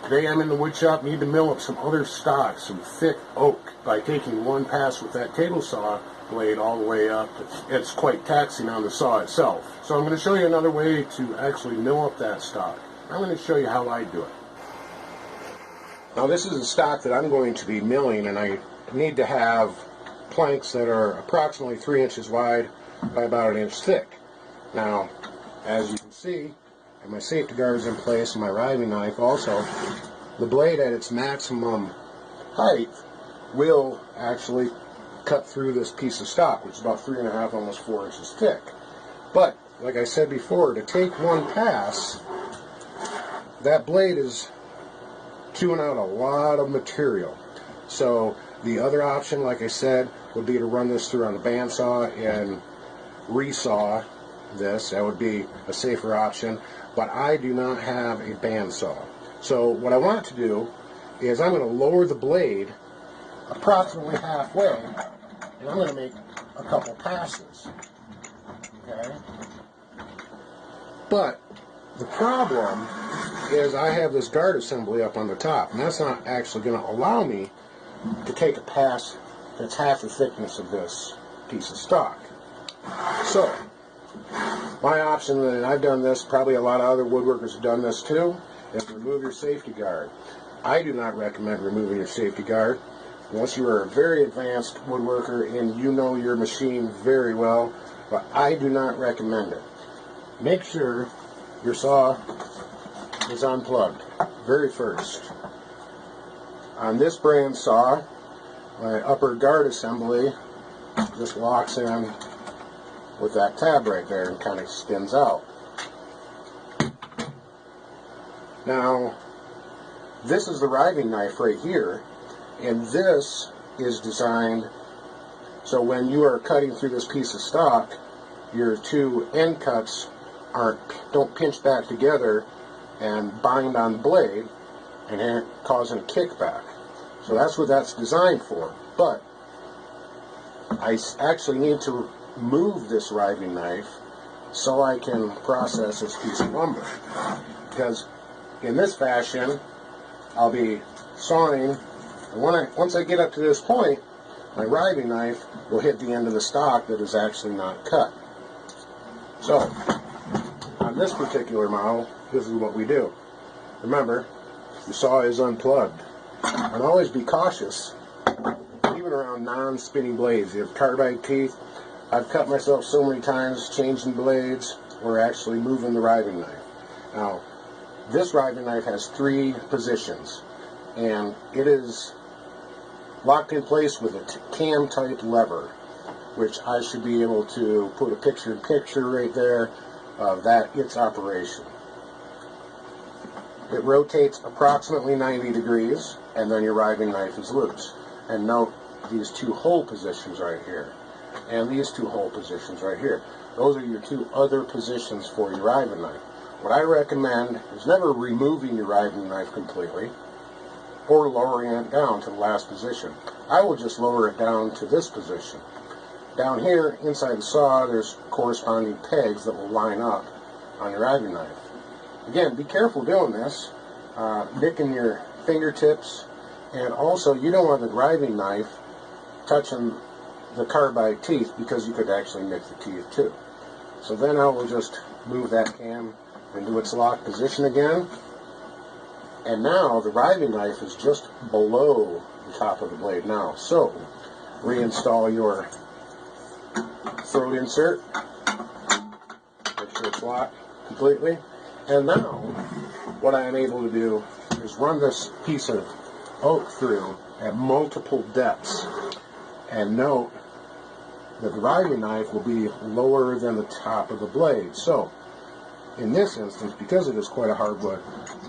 Today I'm in the wood shop, need to mill up some other stock, some thick oak, by taking one pass with that table saw blade all the way up. It's quite taxing on the saw itself. So I'm going to show you another way to actually mill up that stock. I'm going to show you how I do it. Now this is a stock that I'm going to be milling, and I need to have planks that are approximately 3 inches wide by about 1 inch thick. Now, as you can see, and my safety guard is in place and my riving knife also, the blade at its maximum height will actually cut through this piece of stock, which is about 3.5, almost 4 inches thick. But, like I said before, to take one pass, that blade is chewing out a lot of material. So the other option, like I said, would be to run this through on the bandsaw and resaw this. That would be a safer option, but I do not have a bandsaw. So what I want to do is I'm going to lower the blade approximately halfway, and I'm going to make a couple passes. Okay? But the problem is I have this guard assembly up on the top, and that's not actually going to allow me to take a pass that's half the thickness of this piece of stock. So my option, and I've done this, probably a lot of other woodworkers have done this too, is remove your safety guard. I do not recommend removing your safety guard unless you are a very advanced woodworker and you know your machine very well, but I do not recommend it. Make sure your saw is unplugged, very first. On this brand saw, my upper guard assembly just locks in with that tab right there and kind of spins out. Now, this is the riving knife right here, and this is designed so when you are cutting through this piece of stock, your two end cuts don't pinch back together and bind on the blade and causing a kickback. So that's what that's designed for. But I actually need to move this riving knife so I can process this piece of lumber, because in this fashion I'll be sawing, and once I get up to this point, my riving knife will hit the end of the stock that is actually not cut. So on this particular model, this is what we do. Remember, the saw is unplugged, and always be cautious even around non-spinning blades. You have carbide teeth. I've cut myself so many times changing blades or actually moving the riving knife. Now, this riving knife has 3 positions, and it is locked in place with a cam type lever, which I should be able to put a picture-in-picture right there of that, its operation. It rotates approximately 90 degrees, and then your riving knife is loose. And note these 2 hole positions right here, and these 2 hole positions right here. Those are your 2 other positions for your riving knife. What I recommend is never removing your riving knife completely or lowering it down to the last position. I will just lower it down to this position. Down here inside the saw, there's corresponding pegs that will line up on your riving knife. Again, be careful doing this, nicking your fingertips, and also you don't want the riving knife touching the carbide teeth, because you could actually nick the teeth too. So then I will just move that cam into its locked position again, and now the riving knife is just below the top of the blade now. So reinstall your throat insert, make sure it's locked completely, and now what I am able to do is run this piece of oak through at multiple depths, and note that the riving knife will be lower than the top of the blade. So in this instance, because it is quite a hardwood,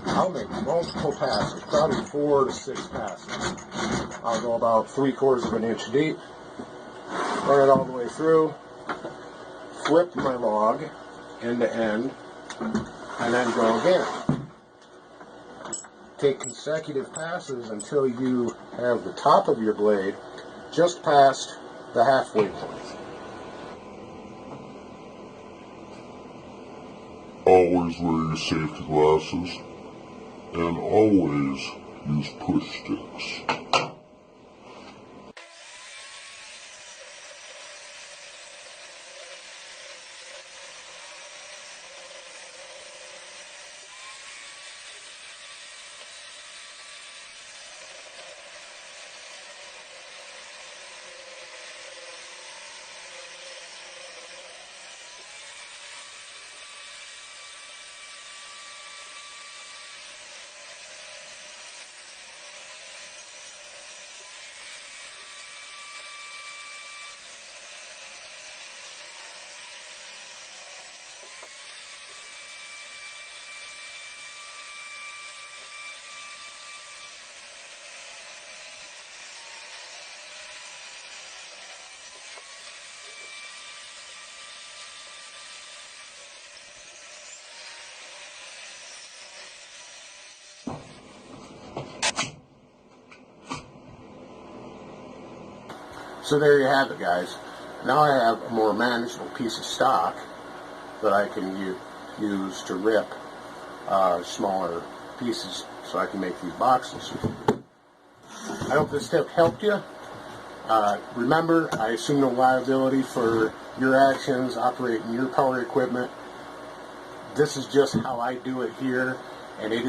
I'll make multiple passes, probably 4 to 6 passes. I'll go about 3/4 of an inch deep, run it all the way through, flip my log end to end, and then go again. Take consecutive passes until you have the top of your blade just past the halfway point. Always wear your safety glasses and always use push sticks. So there you have it, guys. Now I have a more manageable piece of stock that I can use to rip smaller pieces so I can make these boxes. I hope this tip helped you. Remember, I assume no liability for your actions operating your power equipment. This is just how I do it here, and it